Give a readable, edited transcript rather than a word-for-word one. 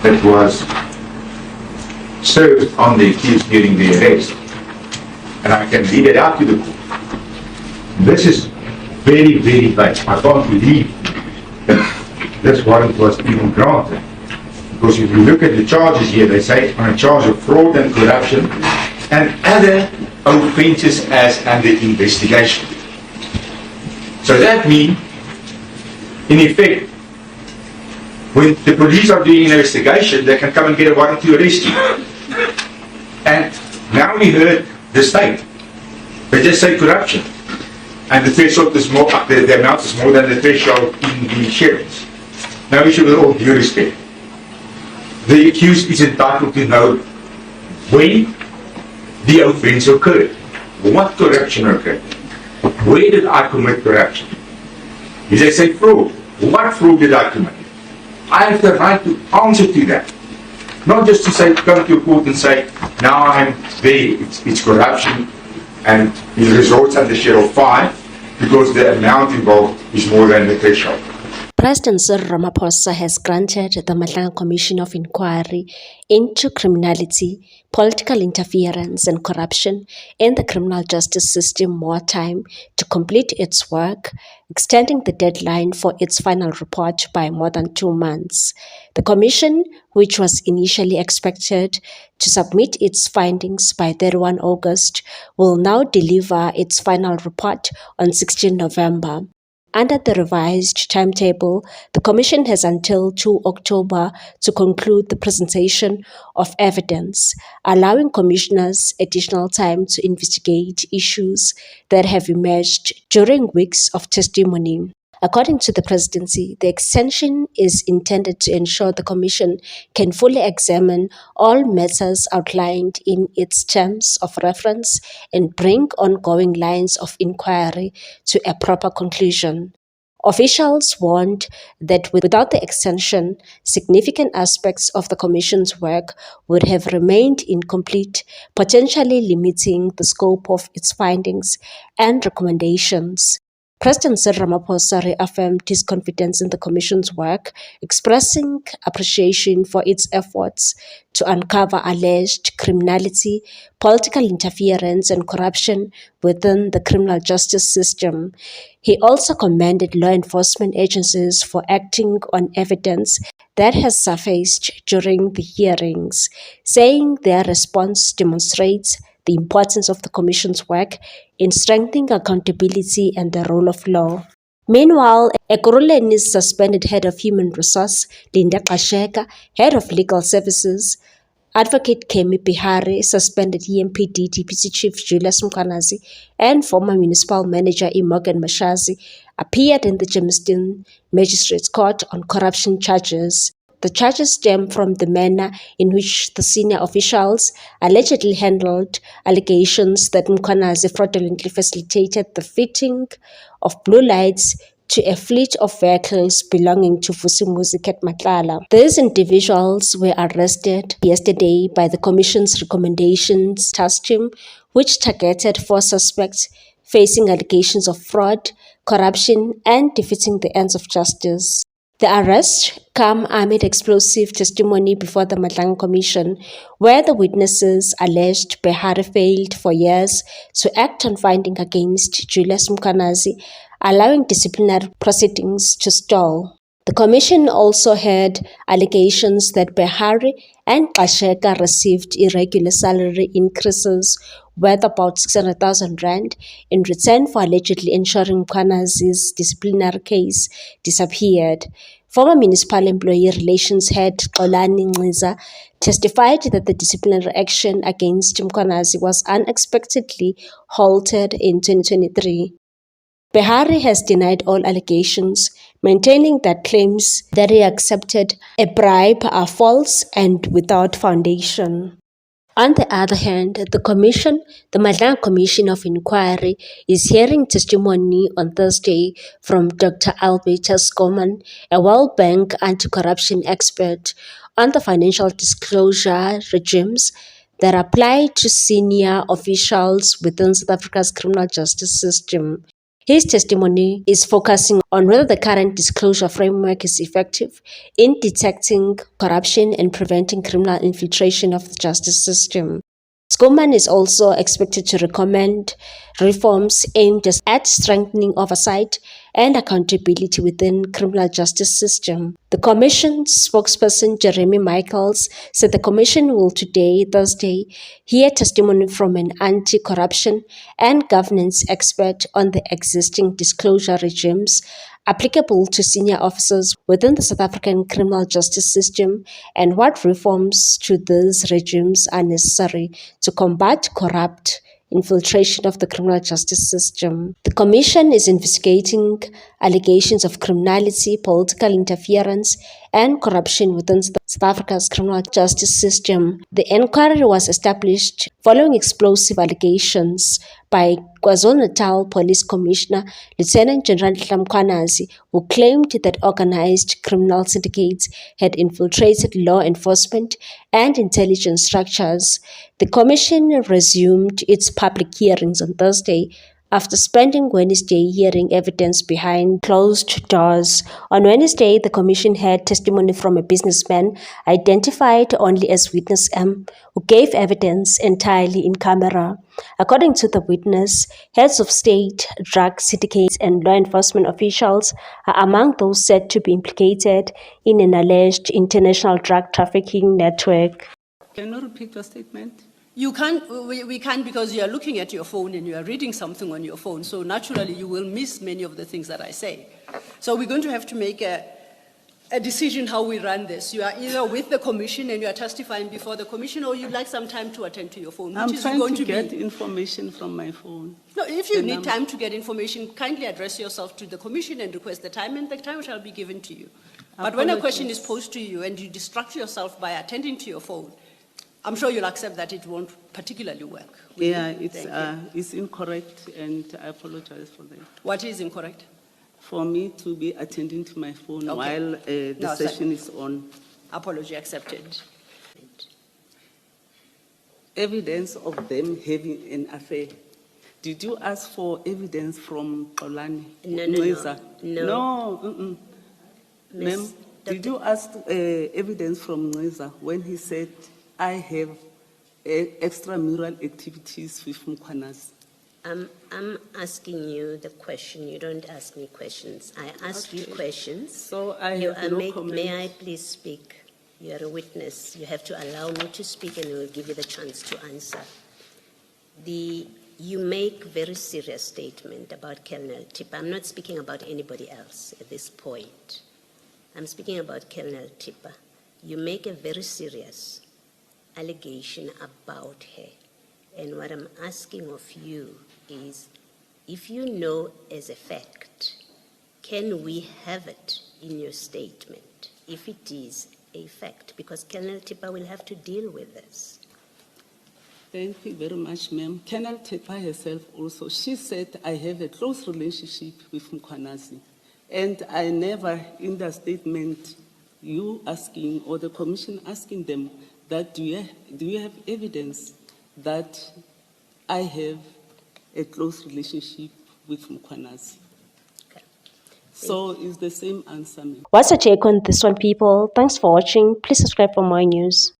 that was served on the accused during the arrest. And I can read it out to the court. This is very, very vague. I can't believe that this warrant was even granted. Because if you look at the charges here, they say on a charge of fraud and corruption and other offences as under investigation. So that means, in effect, when the police are doing an investigation, they can come and get a warrant to arrest you. And now we heard the state. They just say corruption. And the threshold is more, the amount is more than the threshold in the sheriffs. Now we should, with all due respect, the accused is entitled to know when the offence occurred. What corruption occurred? Where did I commit corruption? If they say fraud, what fraud did I commit? I have the right to answer to that. Not just to say, come to a court and say, now I'm there, it's corruption, and it results under Schedule 5 because the amount involved is more than the threshold. President Cyril Ramaphosa has granted the Matlanga Commission of Inquiry into criminality, political interference and corruption in the criminal justice system more time to complete its work, extending the deadline for its final report by more than 2 months. The commission, which was initially expected to submit its findings by 31 August, will now deliver its final report on 16 November. Under the revised timetable, the Commission has until 2 October to conclude the presentation of evidence, allowing commissioners additional time to investigate issues that have emerged during weeks of testimony. According to the presidency, the extension is intended to ensure the Commission can fully examine all matters outlined in its terms of reference and bring ongoing lines of inquiry to a proper conclusion. Officials warned that without the extension, significant aspects of the Commission's work would have remained incomplete, potentially limiting the scope of its findings and recommendations. President Cyril Ramaphosa reaffirmed his confidence in the Commission's work, expressing appreciation for its efforts to uncover alleged criminality, political interference, and corruption within the criminal justice system. He also commended law enforcement agencies for acting on evidence that has surfaced during the hearings, saying their response demonstrates the importance of the Commission's work in strengthening accountability and the rule of law. Meanwhile, Ekurhulene's suspended head of human resource, Linda Kasheka, head of legal services, Advocate Kemi Bihari, suspended EMPD Deputy Chief Julius Mkhwanazi, and former municipal manager Imogen Mashazi appeared in the Germiston Magistrates Court on corruption charges. The charges stem from the manner in which the senior officials allegedly handled allegations that Mkhwanazi fraudulently facilitated the fitting of blue lights to a fleet of vehicles belonging to Vusimuzi at Matlala. These individuals were arrested yesterday by the Commission's recommendations task team, which targeted 4 suspects facing allegations of fraud, corruption, and defeating the ends of justice. The arrests come amid explosive testimony before the Matlanga Commission, where the witnesses alleged Bihari failed for years to act on finding against Julius Mkhwanazi, allowing disciplinary proceedings to stall. The Commission also heard allegations that Bihari and Kasheka received irregular salary increases worth about 600,000 rand in return for allegedly ensuring Mkhwanazi's disciplinary case disappeared. Former municipal employee relations head Xolani Nxiza testified that the disciplinary action against Mkhwanazi was unexpectedly halted in 2023. Bihari has denied all allegations, maintaining that claims that he accepted a bribe are false and without foundation. On the other hand, the Matlanga Commission of Inquiry is hearing testimony on Thursday from Dr. Albertus Goman, a World Bank anti-corruption expert, on the financial disclosure regimes that apply to senior officials within South Africa's criminal justice system. His testimony is focusing on whether the current disclosure framework is effective in detecting corruption and preventing criminal infiltration of the justice system. Schoeman is also expected to recommend reforms aimed at strengthening oversight and accountability within the criminal justice system. The Commission's spokesperson Jeremy Michaels said the Commission will today, Thursday, hear testimony from an anti-corruption and governance expert on the existing disclosure regimes applicable to senior officers within the South African criminal justice system and what reforms to these regimes are necessary to combat corrupt infiltration of the criminal justice system. The Commission is investigating allegations of criminality, political interference, and corruption within South Africa's criminal justice system. The inquiry was established following explosive allegations by KwaZulu-Natal Police Commissioner Lieutenant General Mkhwanazi, who claimed that organized criminal syndicates had infiltrated law enforcement and intelligence structures. The Commission resumed its public hearings on Thursday after spending Wednesday hearing evidence behind closed doors. On Wednesday, the Commission heard testimony from a businessman identified only as Witness M, who gave evidence entirely in camera. According to the witness, heads of state, drug syndicates, and law enforcement officials are among those said to be implicated in an alleged international drug trafficking network. Can you repeat your statement? You can't, we can't, because you are looking at your phone and you are reading something on your phone, so naturally you will miss many of the things that I say. So we're going to have to make a decision how we run this. You are either with the Commission and you are testifying before the Commission, or you'd like some time to attend to your phone. I'm which is trying going to be. get information from my phone. No, if you And need time to get information, kindly address yourself to the Commission and request the time, and the time shall be given to you. But when a question is posed to you and you distract yourself by attending to your phone, I'm sure you'll accept that it won't particularly work. Yeah, Thank you. it's incorrect, and I apologize for that. What is incorrect? For me to be attending to my phone Okay. while the No, sir. session is on. Apology accepted. Evidence of them having an affair. Did you ask for evidence from Xolani? No. Ngqiza? No. No. Mm-mm. Miss Ma'am, did you ask evidence from Ngqiza when he said, I have extramural activities with Mkhwanazi? I'm asking you the question. You don't ask me questions. I ask you questions. So I You have no may comment. I please speak? You are a witness. You have to allow me to speak, and we'll give you the chance to answer. You make very serious statement about Colonel Tipper. I'm not speaking about anybody else at this point. I'm speaking about Colonel Tipper. You make a very serious allegation about her. And what I'm asking of you is, if you know as a fact, can we have it in your statement if it is a fact? Because Colonel Tipper will have to deal with this. Thank you very much, ma'am. Colonel Tipper herself also, she said, I have a close relationship with Mkhwanazi. And I never, in the statement, you asking, or the Commission asking them, that do you have evidence that I have a close relationship with Mkhwanazi? Okay. So it's the same answer, ma'am. What's your take on this one, people? Thanks for watching. Please subscribe for more news.